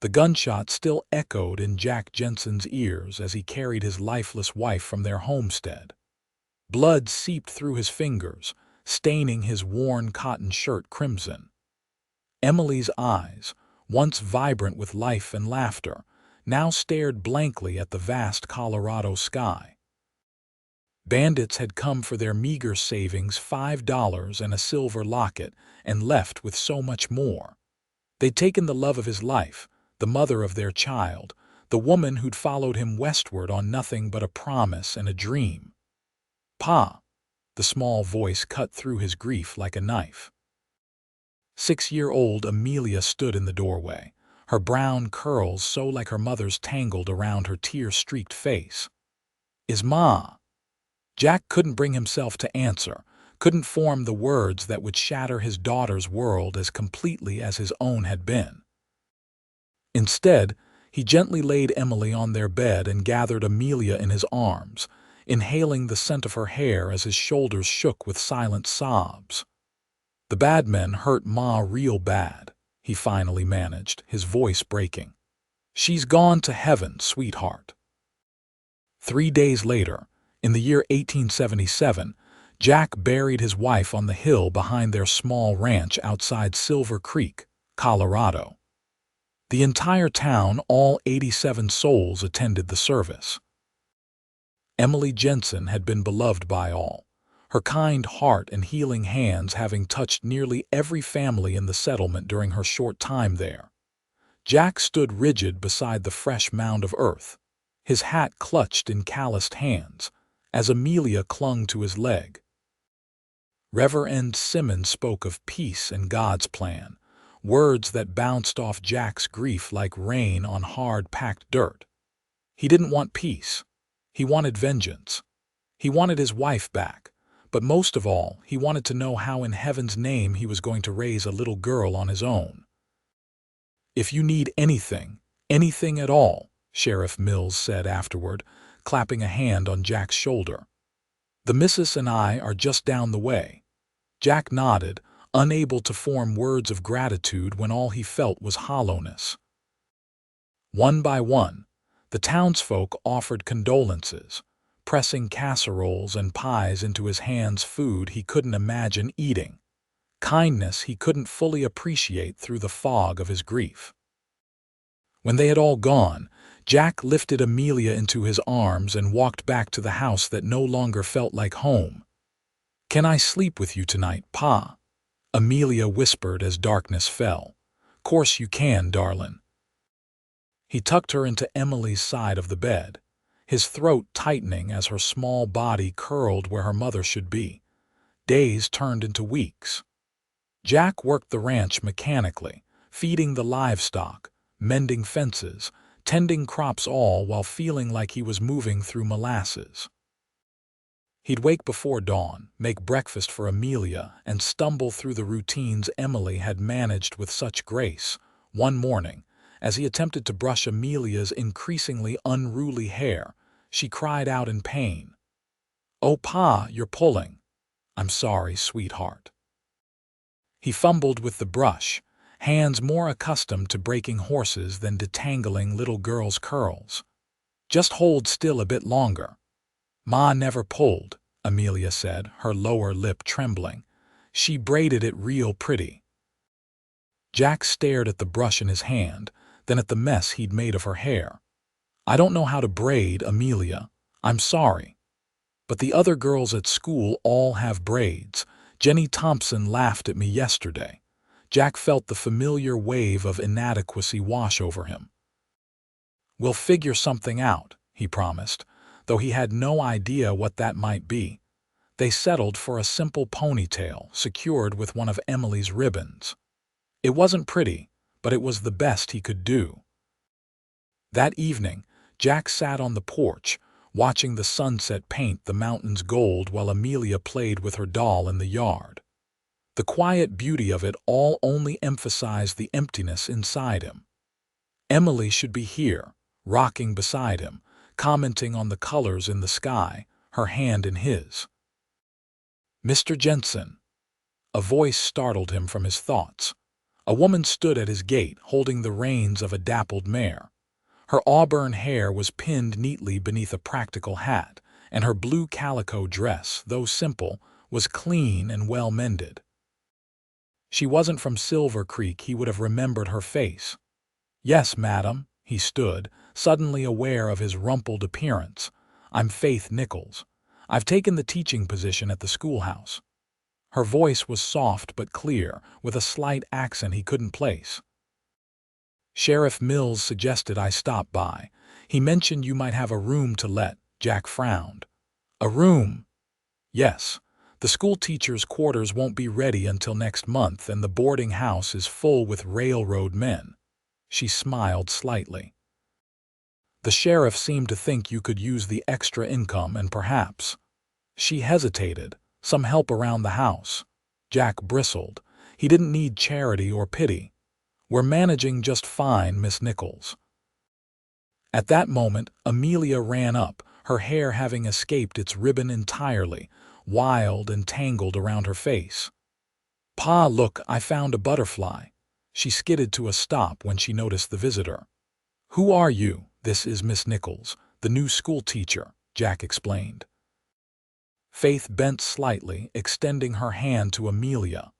The gunshot still echoed in Jack Jensen's ears as he carried his lifeless wife from their homestead. Blood seeped through his fingers, staining his worn cotton shirt crimson. Emily's eyes, once vibrant with life and laughter, now stared blankly at the vast Colorado sky. Bandits had come for their meager savings, $5 and a silver locket, and left with so much more. They'd taken the love of his life, the mother of their child, the woman who'd followed him westward on nothing but a promise and a dream. "Pa!" The small voice cut through his grief like a knife. 6-year-old Amelia stood in the doorway, her brown curls so like her mother's tangled around her tear-streaked face. "Is Ma?" Jack couldn't bring himself to answer, couldn't form the words that would shatter his daughter's world as completely as his own had been. Instead, he gently laid Emily on their bed and gathered Amelia in his arms, inhaling the scent of her hair as his shoulders shook with silent sobs. "The bad men hurt Ma real bad," he finally managed, his voice breaking. "She's gone to heaven, sweetheart." 3 days later, in the year 1877, Jack buried his wife on the hill behind their small ranch outside Silver Creek, Colorado. The entire town, all 87 souls, attended the service. Emily Jensen had been beloved by all, her kind heart and healing hands having touched nearly every family in the settlement during her short time there. Jack stood rigid beside the fresh mound of earth, his hat clutched in calloused hands, as Amelia clung to his leg. Reverend Simmons spoke of peace and God's plan, words that bounced off Jack's grief like rain on hard-packed dirt. He didn't want peace. He wanted vengeance. He wanted his wife back, but most of all, he wanted to know how in heaven's name he was going to raise a little girl on his own. "If you need anything, anything at all," Sheriff Mills said afterward, clapping a hand on Jack's shoulder. "The missus and I are just down the way." Jack nodded, unable to form words of gratitude when all he felt was hollowness. One by one, the townsfolk offered condolences, pressing casseroles and pies into his hands, food he couldn't imagine eating, kindness he couldn't fully appreciate through the fog of his grief. When they had all gone, Jack lifted Amelia into his arms and walked back to the house that no longer felt like home. "Can I sleep with you tonight, Pa?" Amelia whispered as darkness fell. "Course you can, darlin'." He tucked her into Emily's side of the bed, his throat tightening as her small body curled where her mother should be. Days turned into weeks. Jack worked the ranch mechanically, feeding the livestock, mending fences, tending crops, all while feeling like he was moving through molasses. He'd wake before dawn, make breakfast for Amelia, and stumble through the routines Emily had managed with such grace. One morning, as he attempted to brush Amelia's increasingly unruly hair, she cried out in pain. "Oh, Pa, you're pulling." "I'm sorry, sweetheart." He fumbled with the brush, hands more accustomed to breaking horses than detangling little girls' curls. "Just hold still a bit longer." "Ma never pulled," Amelia said, her lower lip trembling. "She braided it real pretty." Jack stared at the brush in his hand, then at the mess he'd made of her hair. "I don't know how to braid, Amelia. I'm sorry. But the other girls at school all have braids. Jenny Thompson laughed at me yesterday." Jack felt the familiar wave of inadequacy wash over him. "We'll figure something out," he promised, though he had no idea what that might be. They settled for a simple ponytail secured with one of Emily's ribbons. It wasn't pretty, but it was the best he could do. That evening, Jack sat on the porch, watching the sunset paint the mountains gold while Amelia played with her doll in the yard. The quiet beauty of it all only emphasized the emptiness inside him. Emily should be here, rocking beside him, commenting on the colors in the sky, her hand in his. "Mr. Jensen." A voice startled him from his thoughts. A woman stood at his gate, holding the reins of a dappled mare. Her auburn hair was pinned neatly beneath a practical hat, and her blue calico dress, though simple, was clean and well mended. She wasn't from Silver Creek, he would have remembered her face. "Yes, madam," he stood, suddenly aware of his rumpled appearance. "I'm Faith Nichols. I've taken the teaching position at the schoolhouse." Her voice was soft but clear, with a slight accent he couldn't place. "Sheriff Mills suggested I stop by. He mentioned you might have a room to let." Jack frowned. "A room?" "Yes. The school teacher's quarters won't be ready until next month, and the boarding house is full with railroad men." She smiled slightly. "The sheriff seemed to think you could use the extra income and perhaps—" She hesitated. "Some help around the house." Jack bristled. He didn't need charity or pity. "We're managing just fine, Miss Nichols." At that moment, Amelia ran up, her hair having escaped its ribbon entirely, wild and tangled around her face. "Pa, look, I found a butterfly." She skidded to a stop when she noticed the visitor. "Who are you?" "This is Miss Nichols, the new school teacher," Jack explained. Faith bent slightly, extending her hand to Amelia.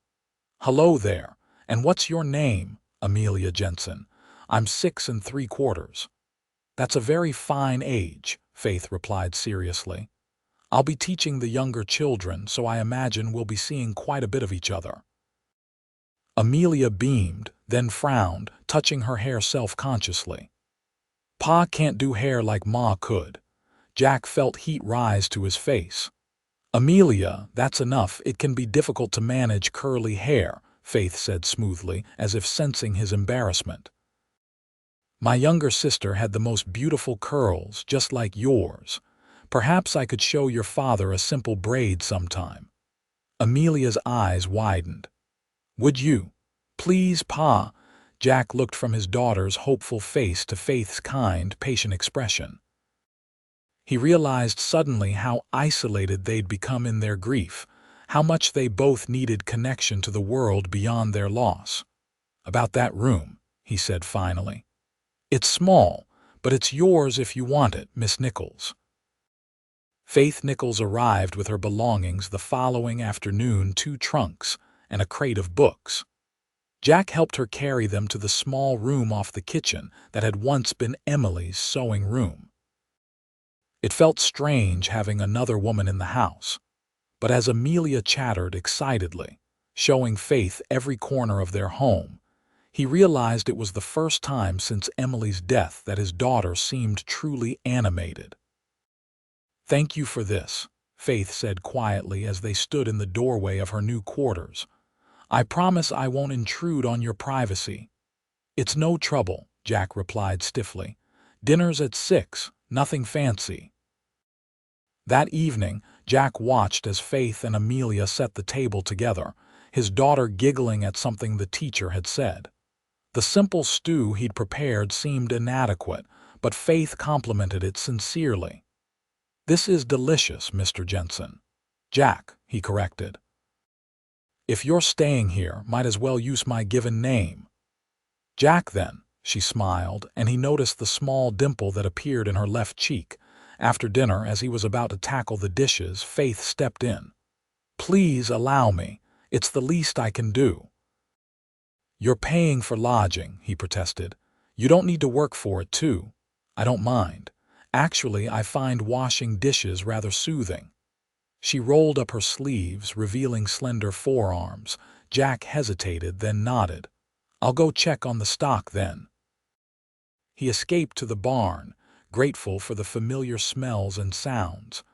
"Hello there. And what's your name?" "Amelia Jensen. I'm 6 3/4. "That's a very fine age," Faith replied seriously. "I'll be teaching the younger children, so I imagine we'll be seeing quite a bit of each other." Amelia beamed, then frowned, touching her hair self-consciously. "Pa can't do hair like Ma could." Jack felt heat rise to his face. "Amelia, that's enough. It can be difficult to manage curly hair," Faith said smoothly, as if sensing his embarrassment. "My younger sister had the most beautiful curls, just like yours. Perhaps I could show your father a simple braid sometime." Amelia's eyes widened. "Would you?" "Please, Pa." Jack looked from his daughter's hopeful face to Faith's kind, patient expression. He realized suddenly how isolated they'd become in their grief, how much they both needed connection to the world beyond their loss. "About that room," he said finally. "It's small, but it's yours if you want it, Miss Nichols." Faith Nichols arrived with her belongings the following afternoon, 2 trunks and a crate of books. Jack helped her carry them to the small room off the kitchen that had once been Emily's sewing room. It felt strange having another woman in the house, but as Amelia chattered excitedly, showing Faith every corner of their home, he realized it was the first time since Emily's death that his daughter seemed truly animated. "Thank you for this," Faith said quietly as they stood in the doorway of her new quarters. "I promise I won't intrude on your privacy." "It's no trouble," Jack replied stiffly. "Dinner's at 6, nothing fancy." That evening, Jack watched as Faith and Amelia set the table together, his daughter giggling at something the teacher had said. The simple stew he'd prepared seemed inadequate, but Faith complimented it sincerely. "This is delicious, Mr. Jensen." "Jack," he corrected. "If you're staying here, might as well use my given name." "Jack, then," she smiled, and he noticed the small dimple that appeared in her left cheek. After dinner, as he was about to tackle the dishes, Faith stepped in. "Please allow me. It's the least I can do." "You're paying for lodging," he protested. "You don't need to work for it, too." "I don't mind. Actually, I find washing dishes rather soothing." She rolled up her sleeves, revealing slender forearms. Jack hesitated, then nodded. "I'll go check on the stock then." He escaped to the barn, grateful for the familiar smells and sounds.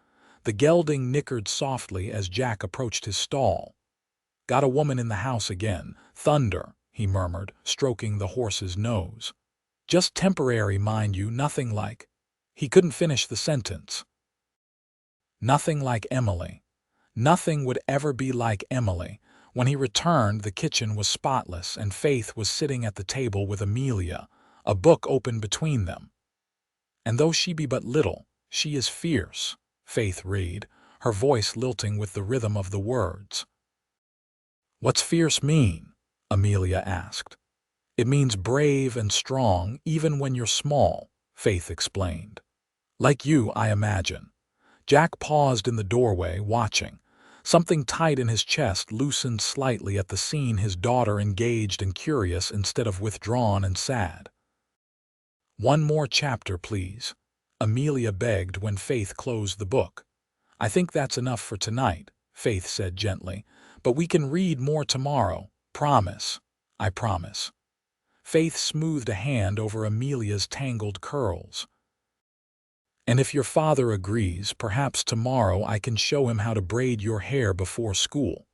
The gelding nickered softly as Jack approached his stall. "Got a woman in the house again. Thunder," he murmured, stroking the horse's nose. "Just temporary, mind you, nothing like—" He couldn't finish the sentence. Nothing like Emily. Nothing would ever be like Emily. When he returned, the kitchen was spotless, and Faith was sitting at the table with Amelia, a book open between them. "And though she be but little, she is fierce," Faith read, her voice lilting with the rhythm of the words. "What's fierce mean?" Amelia asked. It means brave and strong even when you're small, Faith explained. Like you, I imagine. Jack paused in the doorway, watching. Something tight in his chest loosened slightly at the scene his daughter engaged and curious instead of withdrawn and sad. One more chapter, please, Amelia begged when Faith closed the book. I think that's enough for tonight, Faith said gently, but we can read more tomorrow. Promise. I promise. Faith smoothed a hand over Amelia's tangled curls. And if your father agrees, perhaps tomorrow I can show him how to braid your hair before school.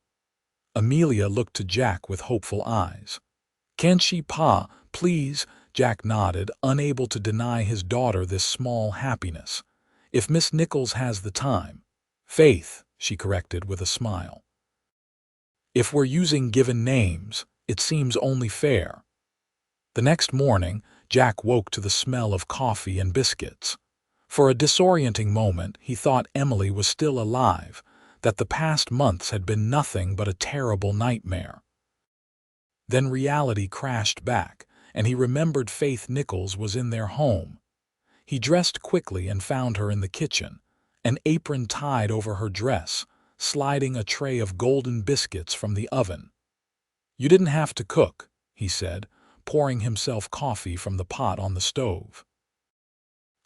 Amelia looked to Jack with hopeful eyes. Can she, Pa, please? Jack nodded, unable to deny his daughter this small happiness. If Miss Nichols has the time. Faith, she corrected with a smile. If we're using given names, it seems only fair. The next morning, Jack woke to the smell of coffee and biscuits. For a disorienting moment, he thought Emily was still alive, that the past months had been nothing but a terrible nightmare. Then reality crashed back, and he remembered Faith Nichols was in their home. He dressed quickly and found her in the kitchen, an apron tied over her dress, sliding a tray of golden biscuits from the oven. You didn't have to cook, he said, pouring himself coffee from the pot on the stove.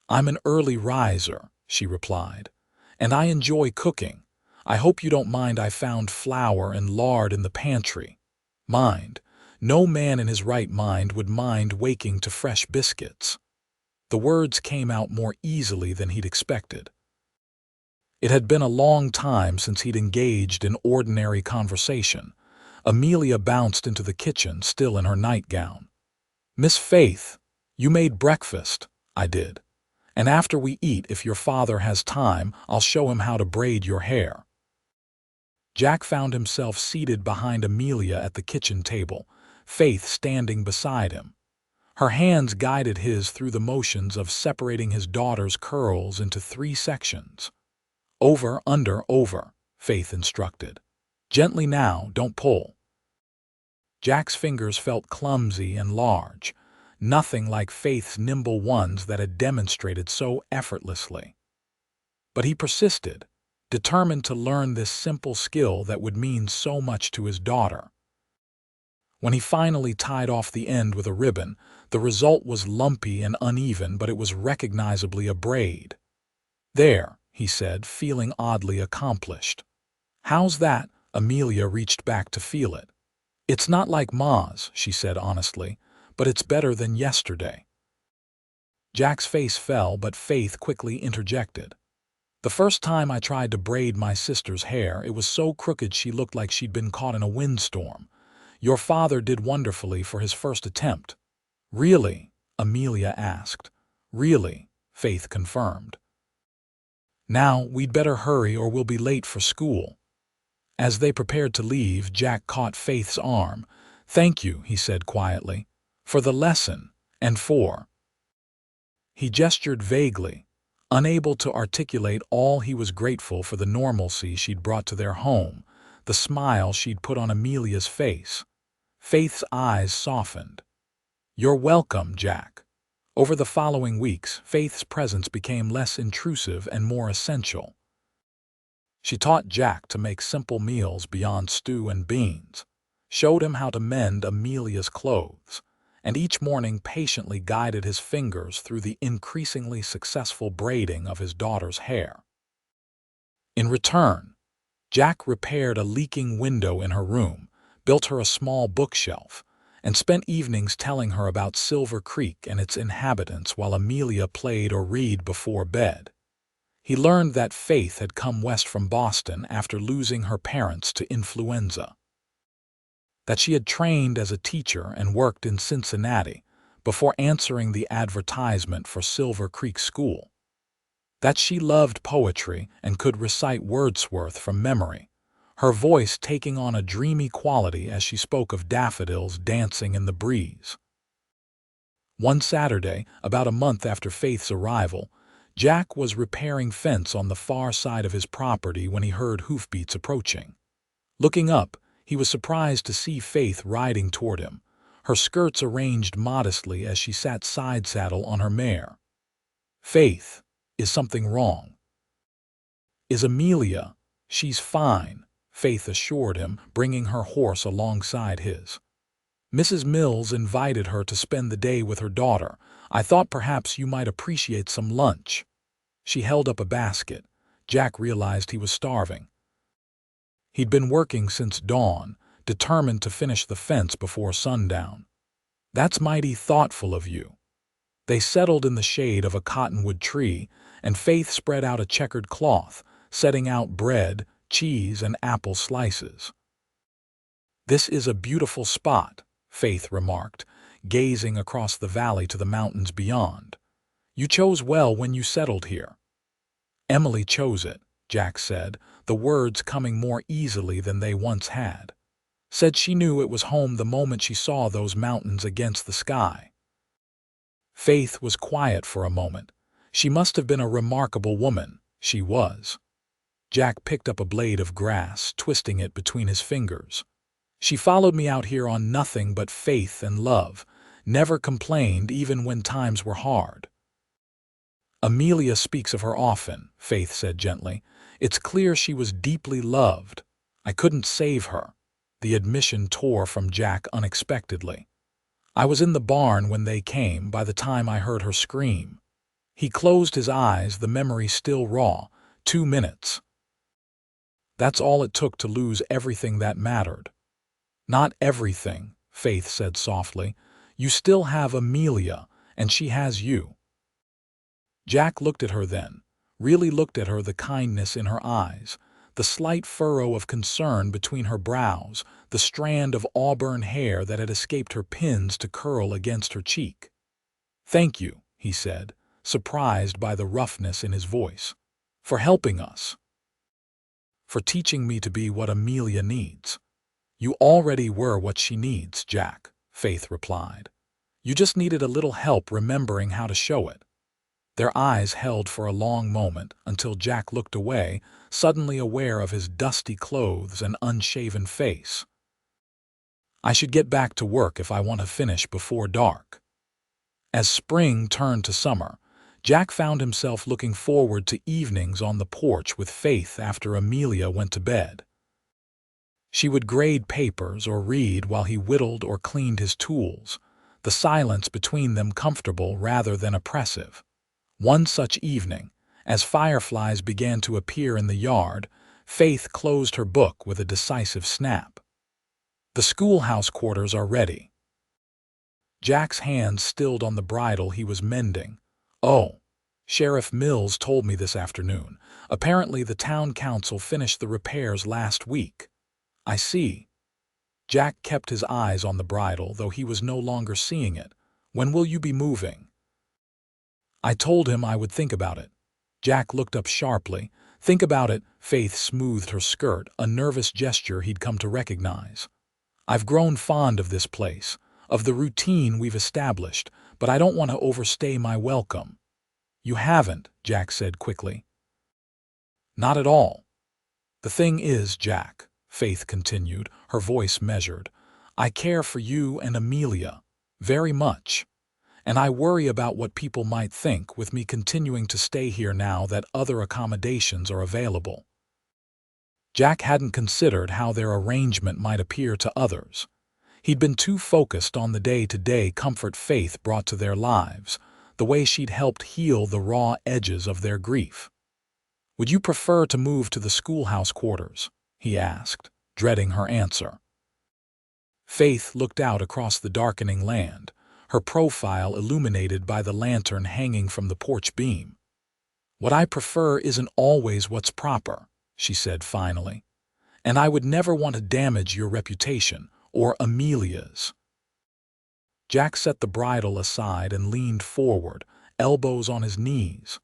I'm an early riser, she replied, and I enjoy cooking. I hope you don't mind I found flour and lard in the pantry. Mind. No man in his right mind would mind waking to fresh biscuits. The words came out more easily than he'd expected. It had been a long time since he'd engaged in ordinary conversation. Amelia bounced into the kitchen, still in her nightgown. Miss Faith, you made breakfast. I did. And after we eat, if your father has time, I'll show him how to braid your hair. Jack found himself seated behind Amelia at the kitchen table, Faith standing beside him. Her hands guided his through the motions of separating his daughter's curls into 3 sections. Over, under, over, Faith instructed. Gently now, don't pull. Jack's fingers felt clumsy and large, nothing like Faith's nimble ones that had demonstrated so effortlessly. But he persisted, determined to learn this simple skill that would mean so much to his daughter. When he finally tied off the end with a ribbon, the result was lumpy and uneven, but it was recognizably a braid. There, he said, feeling oddly accomplished. How's that? Amelia reached back to feel it. It's not like Ma's, she said honestly, but it's better than yesterday. Jack's face fell, but Faith quickly interjected. The first time I tried to braid my sister's hair, it was so crooked she looked like she'd been caught in a windstorm. Your father did wonderfully for his first attempt. Really? Amelia asked. Really, Faith confirmed. Now, we'd better hurry or we'll be late for school. As they prepared to leave, Jack caught Faith's arm. Thank you, he said quietly, for the lesson, and for... He gestured vaguely, unable to articulate all he was grateful for the normalcy she'd brought to their home, the smile she'd put on Amelia's face. Faith's eyes softened. You're welcome, Jack. Over the following weeks, Faith's presence became less intrusive and more essential. She taught Jack to make simple meals beyond stew and beans, showed him how to mend Amelia's clothes, and each morning patiently guided his fingers through the increasingly successful braiding of his daughter's hair. In return, Jack repaired a leaking window in her room, built her a small bookshelf, and spent evenings telling her about Silver Creek and its inhabitants while Amelia played or read before bed. He learned that Faith had come west from Boston after losing her parents to influenza, that she had trained as a teacher and worked in Cincinnati before answering the advertisement for Silver Creek School, that she loved poetry and could recite Wordsworth from memory, her voice taking on a dreamy quality as she spoke of daffodils dancing in the breeze. One Saturday, about a month after Faith's arrival, Jack was repairing fence on the far side of his property when he heard hoofbeats approaching. Looking up, He was surprised to see Faith riding toward him, her skirts arranged modestly as she sat side saddle on her mare. "Faith, is something wrong?" "Is Amelia? She's fine," Faith assured him, bringing her horse alongside his. "Mrs. Mills invited her to spend the day with her daughter. I thought perhaps you might appreciate some lunch." She held up a basket. Jack realized he was starving. He'd been working since dawn, determined to finish the fence before sundown. "That's mighty thoughtful of you." They settled in the shade of a cottonwood tree, and Faith spread out a checkered cloth, setting out bread, cheese, and apple slices. "This is a beautiful spot," Faith remarked, gazing across the valley to the mountains beyond. "You chose well when you settled here." "Emily chose it," Jack said, the words coming more easily than they once had. "Said she knew it was home the moment she saw those mountains against the sky." Faith was quiet for a moment. She must have been a remarkable woman. She was. Jack picked up a blade of grass, twisting it between his fingers. "She followed me out here on nothing but faith and love, never complained even when times were hard." "Amelia speaks of her often," Faith said gently. "It's clear she was deeply loved. I couldn't save her." The admission tore from Jack unexpectedly. "I was in the barn when they came by the time I heard her scream." He closed his eyes, the memory still raw. 2 minutes. That's all it took to lose everything that mattered. "Not everything," Faith said softly. "You still have Amelia, and she has you." Jack looked at her then, really looked at her, the kindness in her eyes, the slight furrow of concern between her brows, the strand of auburn hair that had escaped her pins to curl against her cheek. "Thank you," he said, surprised by the roughness in his voice. "For helping us. For teaching me to be what Amelia needs." "You already were what she needs, Jack," Faith replied. "You just needed a little help remembering how to show it." Their eyes held for a long moment until Jack looked away, suddenly aware of his dusty clothes and unshaven face. "I should get back to work if I want to finish before dark." As spring turned to summer, Jack found himself looking forward to evenings on the porch with Faith after Amelia went to bed. She would grade papers or read while he whittled or cleaned his tools, the silence between them comfortable rather than oppressive. One such evening, as fireflies began to appear in the yard, Faith closed her book with a decisive snap. "The schoolhouse quarters are ready." Jack's hands stilled on the bridle he was mending. "Oh, Sheriff Mills told me this afternoon. Apparently the town council finished the repairs last week." "I see." Jack kept his eyes on the bridle, though he was no longer seeing it. "When will you be moving?" "I told him I would think about it." Jack looked up sharply. "Think about it," Faith smoothed her skirt, a nervous gesture he'd come to recognize. "I've grown fond of this place, of the routine we've established, but I don't want to overstay my welcome." "You haven't," Jack said quickly. "Not at all. The thing is, Jack," Faith continued, her voice measured, "I care for you and Amelia very much. And I worry about what people might think with me continuing to stay here now that other accommodations are available." Jack hadn't considered how their arrangement might appear to others. He'd been too focused on the day-to-day comfort Faith brought to their lives, the way she'd helped heal the raw edges of their grief. "Would you prefer to move to the schoolhouse quarters?" he asked, dreading her answer. Faith looked out across the darkening land, her profile illuminated by the lantern hanging from the porch beam. "What I prefer isn't always what's proper," she said finally. "And I would never want to damage your reputation, or Amelia's." Jack set the bridle aside and leaned forward, elbows on his knees.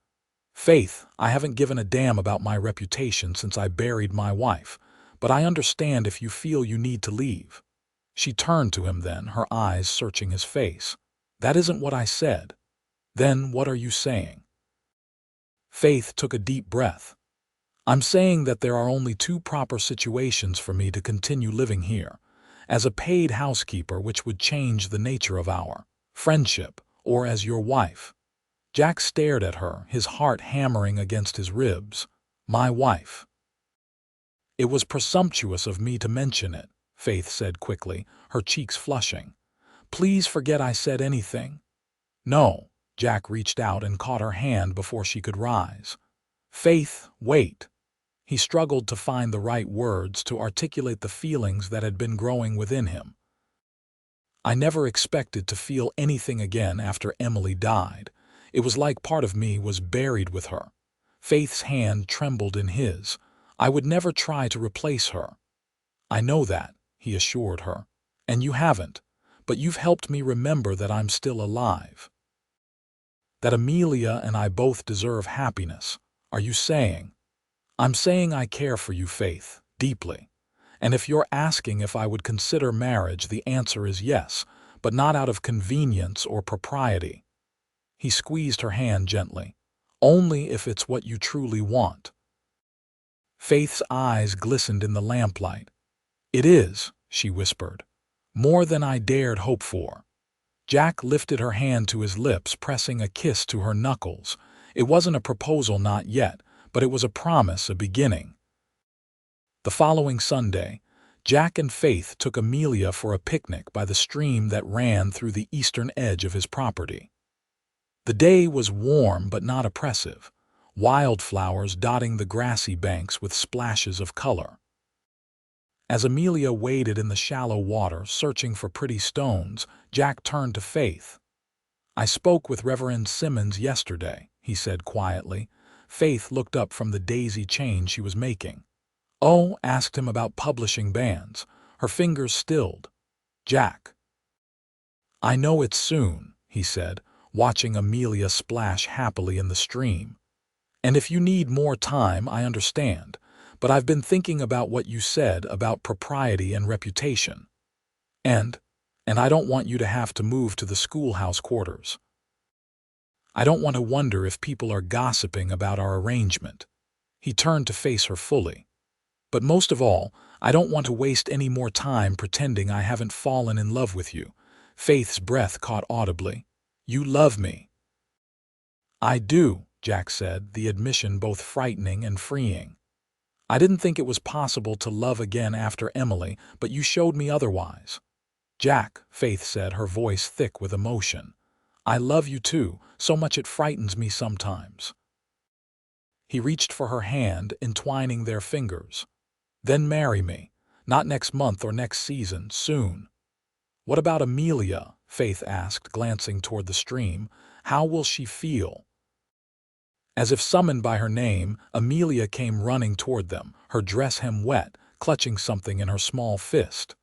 "Faith, I haven't given a damn about my reputation since I buried my wife, but I understand if you feel you need to leave." She turned to him then, her eyes searching his face. "That isn't what I said." "Then what are you saying?" Faith took a deep breath. I'm saying that there are only two proper situations for me to continue living here, as a paid housekeeper, which would change the nature of our friendship, or as your wife. Jack stared at her, his heart hammering against his ribs. My wife. It was presumptuous of me to mention it, Faith said quickly, her cheeks flushing. Please forget I said anything. No. Jack reached out and caught her hand before she could rise. Faith, wait. He struggled to find the right words to articulate the feelings that had been growing within him. I never expected to feel anything again after Emily died. It was like part of me was buried with her. Faith's hand trembled in his. I would never try to replace her. I know that, he assured her. And you haven't, but you've helped me remember that I'm still alive. That Amelia and I both deserve happiness. Are you saying? I'm saying I care for you, Faith, deeply. And if you're asking if I would consider marriage, the answer is yes, but not out of convenience or propriety. He squeezed her hand gently. Only if it's what you truly want. Faith's eyes glistened in the lamplight. It is, she whispered. More than I dared hope for. Jack lifted her hand to his lips, pressing a kiss to her knuckles. It wasn't a proposal, not yet, but it was a promise, a beginning. The following Sunday, Jack and Faith took Amelia for a picnic by the stream that ran through the eastern edge of his property. The day was warm but not oppressive, wildflowers dotting the grassy banks with splashes of color. As Amelia waded in the shallow water, searching for pretty stones, Jack turned to Faith. I spoke with Reverend Simmons yesterday, he said quietly. Faith looked up from the daisy chain she was making. Oh, asked him about publishing bans. Her fingers stilled. Jack. I know it's soon, he said, watching Amelia splash happily in the stream. And if you need more time, I understand. But I've been thinking about what you said about propriety and reputation. And I don't want you to have to move to the schoolhouse quarters. I don't want to wonder if people are gossiping about our arrangement. He turned to face her fully. But most of all, I don't want to waste any more time pretending I haven't fallen in love with you. Faith's breath caught audibly. You love me. I do, Jack said, the admission both frightening and freeing. I didn't think it was possible to love again after Emily, but you showed me otherwise. Jack, Faith said, her voice thick with emotion. I love you too, so much it frightens me sometimes. He reached for her hand, entwining their fingers. Then marry me. Not next month or next season, soon. What about Amelia? Faith asked, glancing toward the stream. How will she feel? As if summoned by her name, Amelia came running toward them, her dress hem wet, clutching something in her small fist.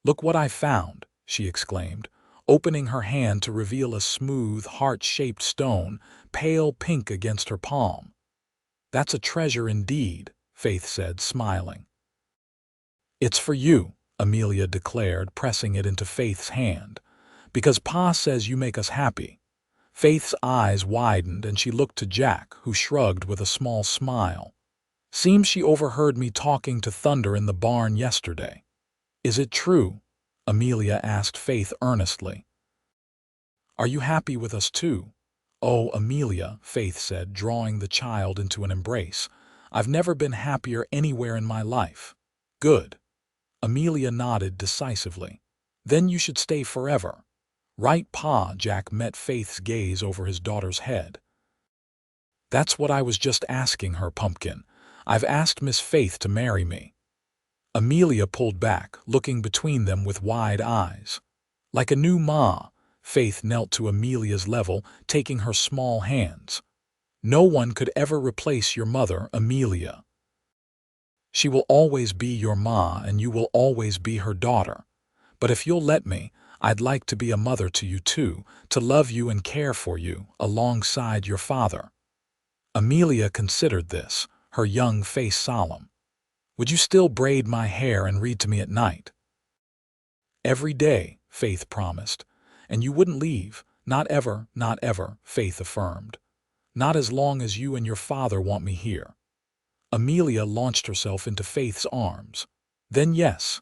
Look what I found, she exclaimed, opening her hand to reveal a smooth, heart-shaped stone, pale pink against her palm. That's a treasure indeed, Faith said, smiling. It's for you, Amelia declared, pressing it into Faith's hand. Because Pa says you make us happy. Faith's eyes widened and she looked to Jack, who shrugged with a small smile. Seems she overheard me talking to Thunder in the barn yesterday. Is it true? Amelia asked Faith earnestly. Are you happy with us too? Oh, Amelia, Faith said, drawing the child into an embrace. I've never been happier anywhere in my life. Good. Amelia nodded decisively. Then you should stay forever. Right, Pa? Jack met Faith's gaze over his daughter's head. That's what I was just asking her, Pumpkin. I've asked Miss Faith to marry me. Amelia pulled back, looking between them with wide eyes. Like a new ma, Faith knelt to Amelia's level, taking her small hands. No one could ever replace your mother, Amelia. She will always be your ma, and you will always be her daughter. But if you'll let me, I'd like to be a mother to you too, to love you and care for you, alongside your father. Amelia considered this, her young face solemn. Would you still braid my hair and read to me at night? Every day, Faith promised. And you wouldn't leave, not ever, Faith affirmed. Not as long as you and your father want me here. Amelia launched herself into Faith's arms. Then yes,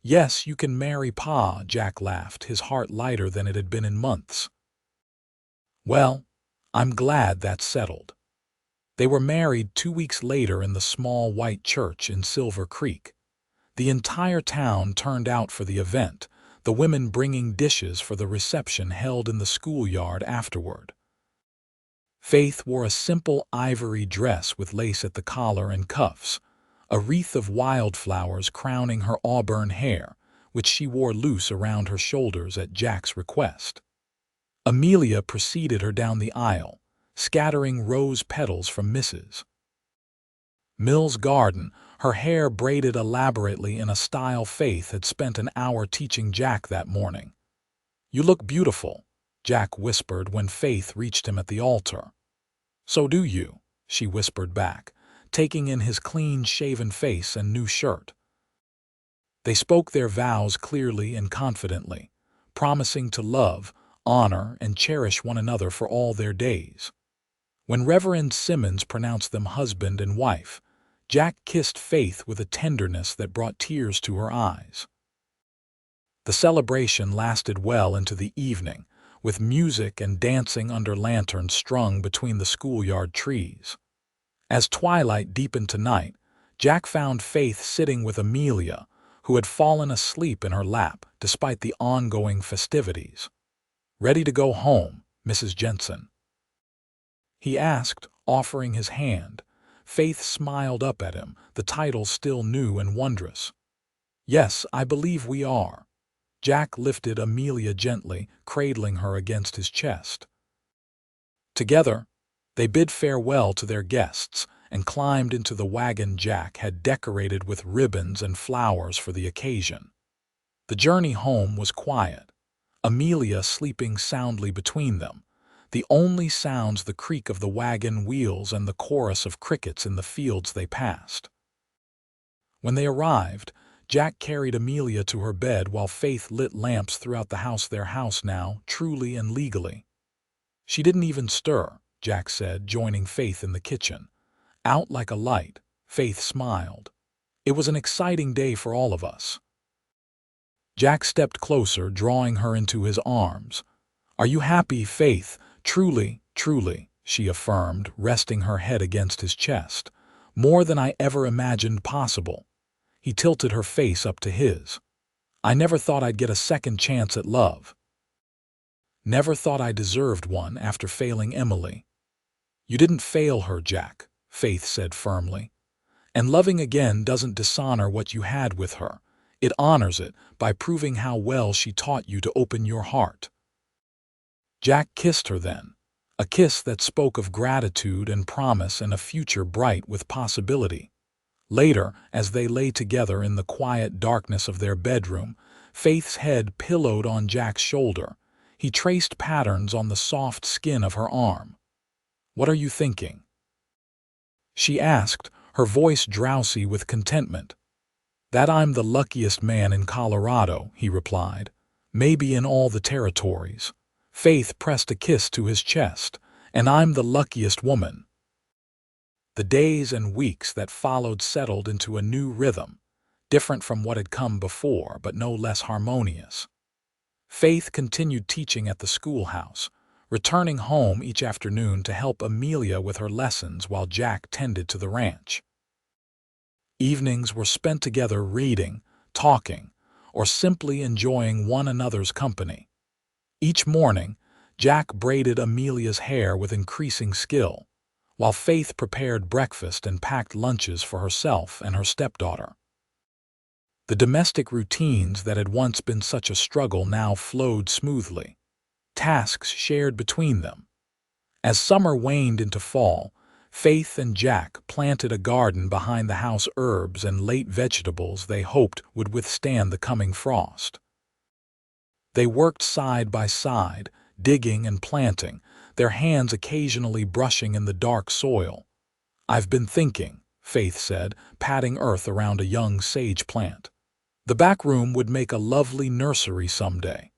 yes, you can marry Pa, Jack laughed, his heart lighter than it had been in months. Well, I'm glad that's settled. They were married 2 weeks later in the small white church in Silver Creek. The entire town turned out for the event, the women bringing dishes for the reception held in the schoolyard afterward. Faith wore a simple ivory dress with lace at the collar and cuffs, a wreath of wildflowers crowning her auburn hair, which she wore loose around her shoulders at Jack's request. Amelia preceded her down the aisle, scattering rose petals from Mrs. Mill's garden, her hair braided elaborately in a style Faith had spent an hour teaching Jack that morning. "You look beautiful," Jack whispered when Faith reached him at the altar. "So do you," she whispered back, taking in his clean-shaven face and new shirt. They spoke their vows clearly and confidently, promising to love, honor, and cherish one another for all their days. When Reverend Simmons pronounced them husband and wife, Jack kissed Faith with a tenderness that brought tears to her eyes. The celebration lasted well into the evening, with music and dancing under lanterns strung between the schoolyard trees. As twilight deepened to night, Jack found Faith sitting with Amelia, who had fallen asleep in her lap despite the ongoing festivities. "Ready to go home, Mrs. Jensen?" he asked, offering his hand. Faith smiled up at him, the title still new and wondrous. "Yes, I believe we are." Jack lifted Amelia gently, cradling her against his chest. Together, they bid farewell to their guests and climbed into the wagon Jack had decorated with ribbons and flowers for the occasion. The journey home was quiet, Amelia sleeping soundly between them, the only sounds the creak of the wagon wheels and the chorus of crickets in the fields they passed. When they arrived, Jack carried Amelia to her bed while Faith lit lamps throughout the house, their house now, truly and legally. "She didn't even stir," Jack said, joining Faith in the kitchen. "Out like a light," Faith smiled. "It was an exciting day for all of us." Jack stepped closer, drawing her into his arms. "Are you happy, Faith?" "Truly, truly," she affirmed, resting her head against his chest. "More than I ever imagined possible." He tilted her face up to his. "I never thought I'd get a second chance at love. Never thought I deserved one after failing Emily." "You didn't fail her, Jack," Faith said firmly. "And loving again doesn't dishonor what you had with her. It honors it by proving how well she taught you to open your heart." Jack kissed her then, a kiss that spoke of gratitude and promise and a future bright with possibility. Later, as they lay together in the quiet darkness of their bedroom, Faith's head pillowed on Jack's shoulder. He traced patterns on the soft skin of her arm. "What are you thinking?" she asked, her voice drowsy with contentment. "That I'm the luckiest man in Colorado," he replied. "Maybe in all the territories." Faith pressed a kiss to his chest. "And I'm the luckiest woman." The days and weeks that followed settled into a new rhythm, different from what had come before, but no less harmonious. Faith continued teaching at the schoolhouse, returning home each afternoon to help Amelia with her lessons while Jack tended to the ranch. Evenings were spent together reading, talking, or simply enjoying one another's company. Each morning, Jack braided Amelia's hair with increasing skill, while Faith prepared breakfast and packed lunches for herself and her stepdaughter. The domestic routines that had once been such a struggle now flowed smoothly, tasks shared between them. As summer waned into fall, Faith and Jack planted a garden behind the house, herbs and late vegetables they hoped would withstand the coming frost. They worked side by side, digging and planting, their hands occasionally brushing in the dark soil. "I've been thinking," Faith said, patting earth around a young sage plant. "The back room would make a lovely nursery someday."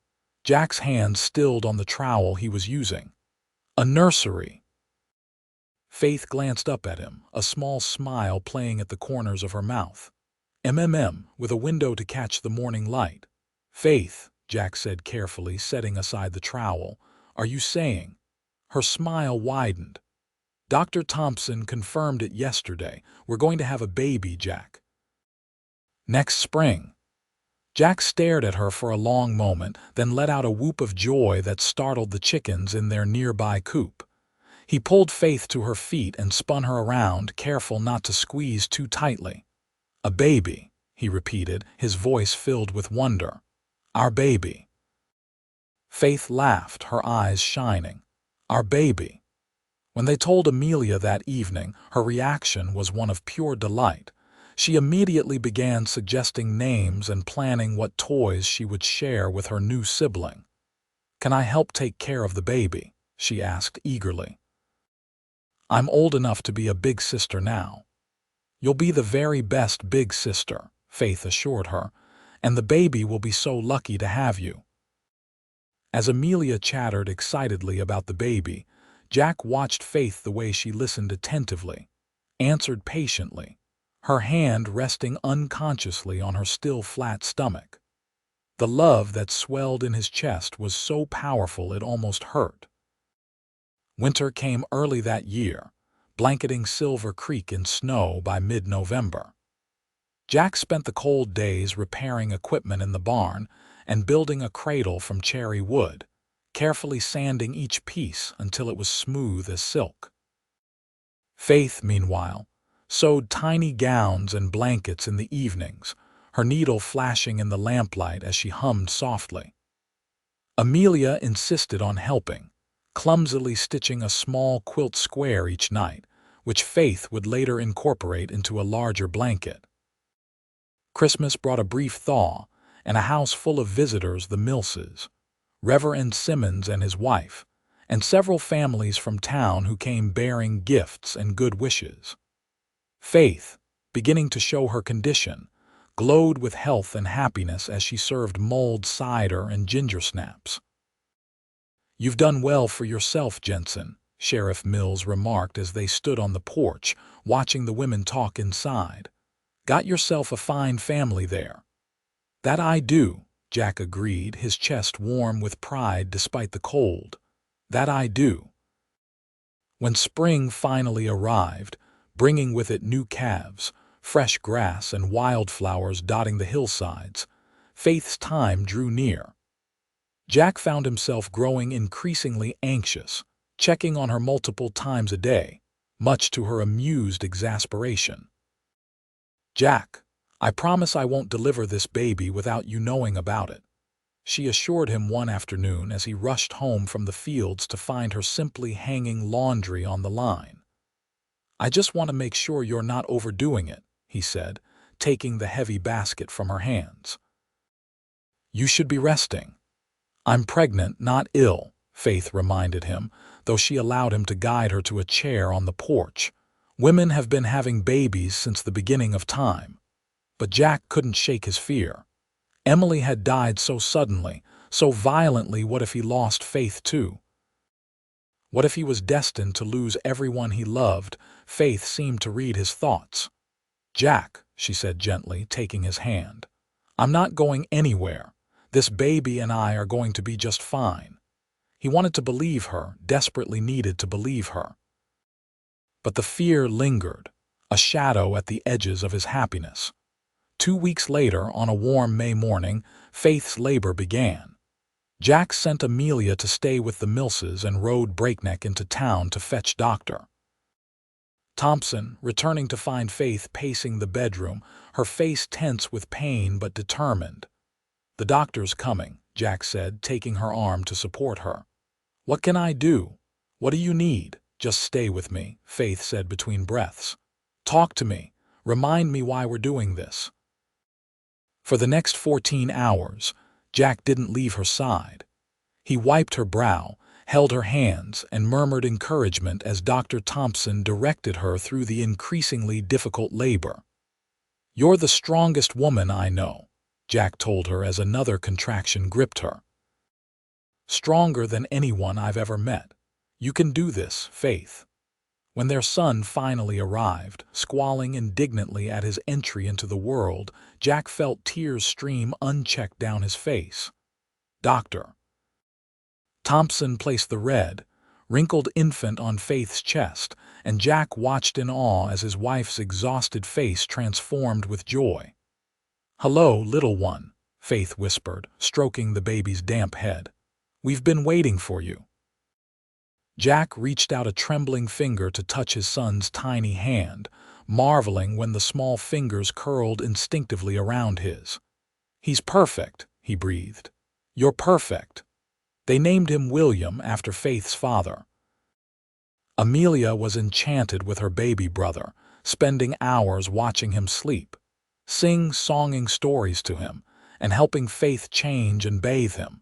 Jack's hand stilled on the trowel he was using. "A nursery?" Faith glanced up at him, a small smile playing at the corners of her mouth. With a window to catch the morning light. Faith, Jack said carefully, setting aside the trowel, are you saying? Her smile widened. Dr. Thompson confirmed it yesterday. We're going to have a baby, Jack. Next spring. Jack stared at her for a long moment, then let out a whoop of joy that startled the chickens in their nearby coop. He pulled Faith to her feet and spun her around, careful not to squeeze too tightly. A baby, he repeated, his voice filled with wonder. Our baby. Faith laughed, her eyes shining. Our baby. When they told Amelia that evening, her reaction was one of pure delight. She immediately began suggesting names and planning what toys she would share with her new sibling. Can I help take care of the baby? She asked eagerly. I'm old enough to be a big sister now. You'll be the very best big sister, Faith assured her, and the baby will be so lucky to have you. As Amelia chattered excitedly about the baby, Jack watched Faith the way she listened attentively, answered patiently, her hand resting unconsciously on her still flat stomach. The love that swelled in his chest was so powerful it almost hurt. Winter came early that year, blanketing Silver Creek in snow by mid-November. Jack spent the cold days repairing equipment in the barn and building a cradle from cherry wood, carefully sanding each piece until it was smooth as silk. Faith, meanwhile, sewed tiny gowns and blankets in the evenings, her needle flashing in the lamplight as she hummed softly. Amelia insisted on helping, clumsily stitching a small quilt square each night, which Faith would later incorporate into a larger blanket. Christmas brought a brief thaw, and a house full of visitors, the Millses, Reverend Simmons and his wife, and several families from town who came bearing gifts and good wishes. Faith, beginning to show her condition, glowed with health and happiness as she served mulled cider and ginger snaps. You've done well for yourself, Jensen, Sheriff Mills remarked as they stood on the porch, watching the women talk inside. Got yourself a fine family there. That I do, Jack agreed, his chest warm with pride despite the cold. That I do. When spring finally arrived, bringing with it new calves, fresh grass and wildflowers dotting the hillsides, Faith's time drew near. Jack found himself growing increasingly anxious, checking on her multiple times a day, much to her amused exasperation. Jack, I promise I won't deliver this baby without you knowing about it, she assured him one afternoon as he rushed home from the fields to find her simply hanging laundry on the line. I just want to make sure you're not overdoing it, he said, taking the heavy basket from her hands. You should be resting. I'm pregnant, not ill, Faith reminded him, though she allowed him to guide her to a chair on the porch. Women have been having babies since the beginning of time. But Jack couldn't shake his fear. Emily had died so suddenly, so violently. What if he lost Faith too? What if he was destined to lose everyone he loved? Faith seemed to read his thoughts. Jack, she said gently, taking his hand, I'm not going anywhere. This baby and I are going to be just fine. He wanted to believe her, desperately needed to believe her. But the fear lingered, a shadow at the edges of his happiness. 2 weeks later, on a warm May morning, Faith's labor began. Jack sent Amelia to stay with the Millses and rode breakneck into town to fetch Dr. Thompson, returning to find Faith pacing the bedroom, her face tense with pain but determined. The doctor's coming, Jack said, taking her arm to support her. What can I do? What do you need? Just stay with me, Faith said between breaths. Talk to me. Remind me why we're doing this. For the next 14 hours, Jack didn't leave her side. He wiped her brow, held her hands, and murmured encouragement as Dr. Thompson directed her through the increasingly difficult labor. You're the strongest woman I know, Jack told her as another contraction gripped her. Stronger than anyone I've ever met. You can do this, Faith. When their son finally arrived, squalling indignantly at his entry into the world, Jack felt tears stream unchecked down his face. Doctor Thompson placed the red, wrinkled infant on Faith's chest, and Jack watched in awe as his wife's exhausted face transformed with joy. "Hello, little one," Faith whispered, stroking the baby's damp head. "We've been waiting for you." Jack reached out a trembling finger to touch his son's tiny hand, marveling when the small fingers curled instinctively around his. "He's perfect," he breathed. "You're perfect." They named him William after Faith's father. Amelia was enchanted with her baby brother, spending hours watching him sleep, singing stories to him, and helping Faith change and bathe him.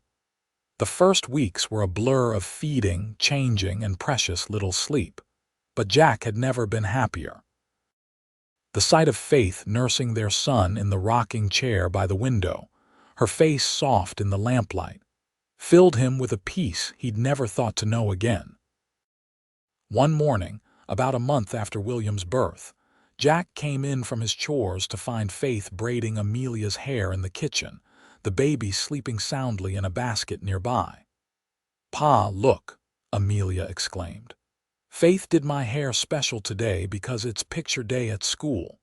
The first weeks were a blur of feeding, changing, and precious little sleep. But Jack had never been happier. The sight of Faith nursing their son in the rocking chair by the window, her face soft in the lamplight, filled him with a peace he'd never thought to know again. One morning, about a month after William's birth, Jack came in from his chores to find Faith braiding Amelia's hair in the kitchen, the baby sleeping soundly in a basket nearby. "Pa, look," Amelia exclaimed. "Faith did my hair special today because it's picture day at school."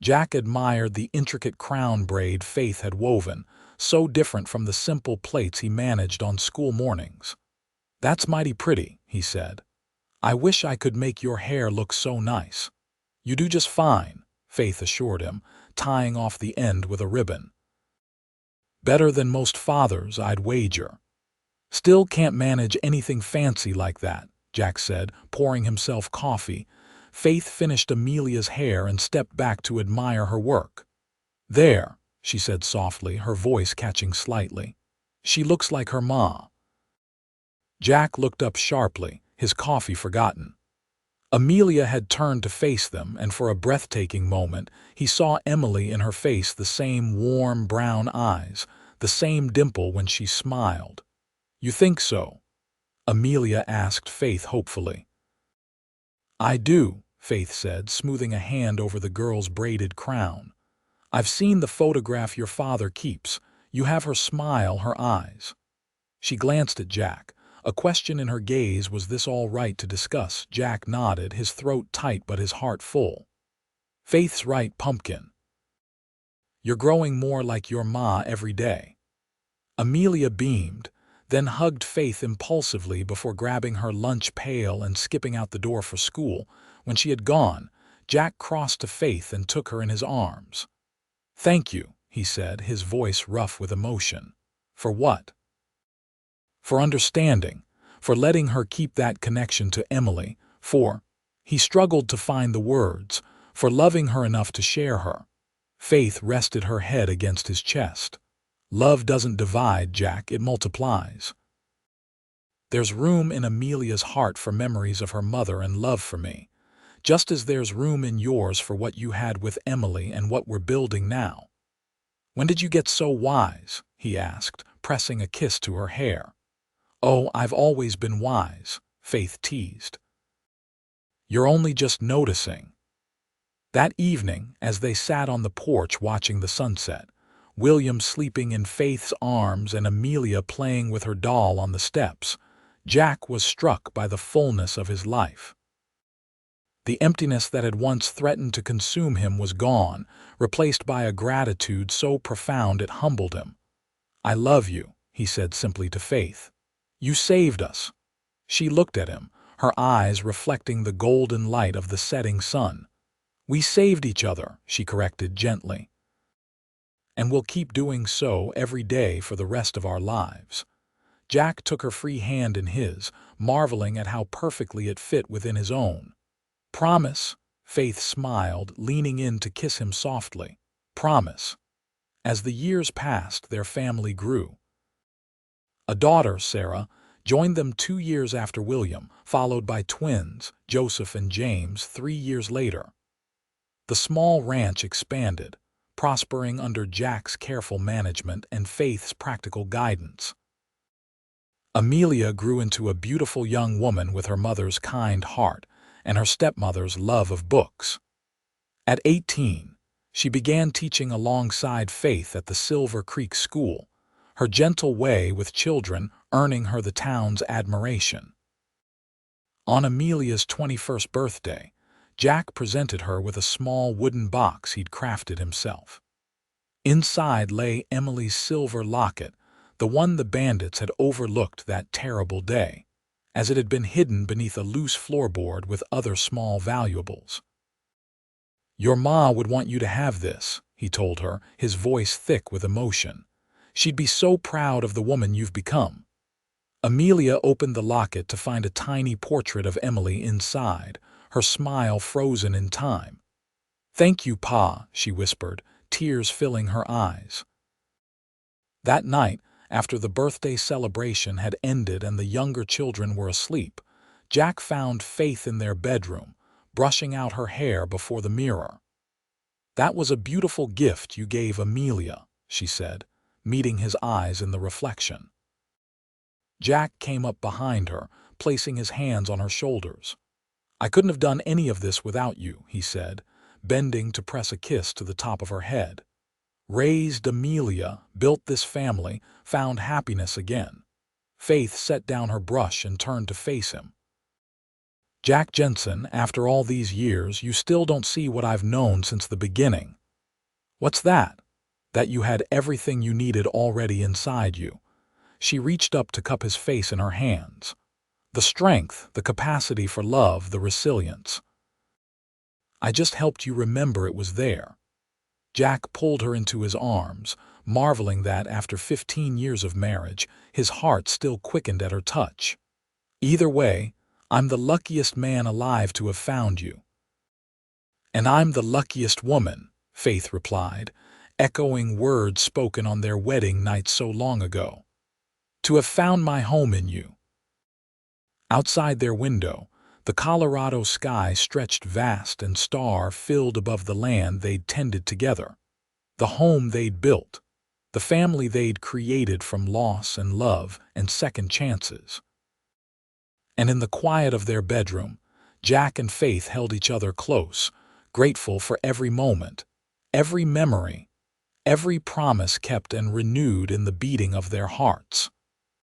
Jack admired the intricate crown braid Faith had woven, so different from the simple plaits he managed on school mornings. "That's mighty pretty," he said. "I wish I could make your hair look so nice." "You do just fine," Faith assured him, tying off the end with a ribbon. "Better than most fathers, I'd wager." "Still can't manage anything fancy like that," Jack said, pouring himself coffee. Faith finished Amelia's hair and stepped back to admire her work. "There," she said softly, her voice catching slightly. "She looks like her ma." Jack looked up sharply, his coffee forgotten. Amelia had turned to face them, and for a breathtaking moment, he saw Emily in her face, the same warm brown eyes, the same dimple when she smiled. "You think so?" Amelia asked Faith hopefully. "I do," Faith said, smoothing a hand over the girl's braided crown. "I've seen the photograph your father keeps. You have her smile, her eyes." She glanced at Jack. A question in her gaze. Was this all right to discuss? Jack nodded, his throat tight but his heart full. "Faith's right, pumpkin. You're growing more like your ma every day." Amelia beamed, then hugged Faith impulsively before grabbing her lunch pail and skipping out the door for school. When she had gone, Jack crossed to Faith and took her in his arms. "Thank you," he said, his voice rough with emotion. "For what?" "For understanding, for letting her keep that connection to Emily, he struggled to find the words, for loving her enough to share her." Faith rested her head against his chest. "Love doesn't divide, Jack, it multiplies. There's room in Amelia's heart for memories of her mother and love for me, just as there's room in yours for what you had with Emily and what we're building now." "When did you get so wise?" he asked, pressing a kiss to her hair. "Oh, I've always been wise," Faith teased. "You're only just noticing." That evening, as they sat on the porch watching the sunset, William sleeping in Faith's arms and Amelia playing with her doll on the steps, Jack was struck by the fullness of his life. The emptiness that had once threatened to consume him was gone, replaced by a gratitude so profound it humbled him. "I love you," he said simply to Faith. "You saved us." She looked at him, her eyes reflecting the golden light of the setting sun. "We saved each other," she corrected gently. "And we'll keep doing so every day for the rest of our lives." Jack took her free hand in his, marveling at how perfectly it fit within his own. "Promise?" Faith smiled, leaning in to kiss him softly. "Promise." As the years passed, their family grew. A daughter, Sarah, joined them 2 years after William, followed by twins, Joseph and James, 3 years later. The small ranch expanded, prospering under Jack's careful management and Faith's practical guidance. Amelia grew into a beautiful young woman with her mother's kind heart, and her stepmother's love of books. At 18, she began teaching alongside Faith at the Silver Creek School, her gentle way with children earning her the town's admiration. On Amelia's 21st birthday, Jack presented her with a small wooden box he'd crafted himself. Inside lay Emily's silver locket, the one the bandits had overlooked that terrible day, as it had been hidden beneath a loose floorboard with other small valuables. "Your ma would want you to have this," he told her, his voice thick with emotion. "She'd be so proud of the woman you've become." Amelia opened the locket to find a tiny portrait of Emily inside, her smile frozen in time. "Thank you, Pa," she whispered, tears filling her eyes. That night, after the birthday celebration had ended and the younger children were asleep, Jack found Faith in their bedroom, brushing out her hair before the mirror. "That was a beautiful gift you gave Amelia," she said, meeting his eyes in the reflection. Jack came up behind her, placing his hands on her shoulders. "I couldn't have done any of this without you," he said, bending to press a kiss to the top of her head. "Raised Amelia, built this family, found happiness again." Faith set down her brush and turned to face him. "Jack Jensen, after all these years, you still don't see what I've known since the beginning." "What's that?" "That you had everything you needed already inside you." She reached up to cup his face in her hands. "The strength, the capacity for love, the resilience. I just helped you remember it was there." Jack pulled her into his arms, marveling that, after 15 years of marriage, his heart still quickened at her touch. "Either way, I'm the luckiest man alive to have found you." "And I'm the luckiest woman," Faith replied, echoing words spoken on their wedding night so long ago. "To have found my home in you." Outside their window, the Colorado sky stretched vast and star-filled above the land they'd tended together, the home they'd built, the family they'd created from loss and love and second chances. And in the quiet of their bedroom, Jack and Faith held each other close, grateful for every moment, every memory, every promise kept and renewed in the beating of their hearts.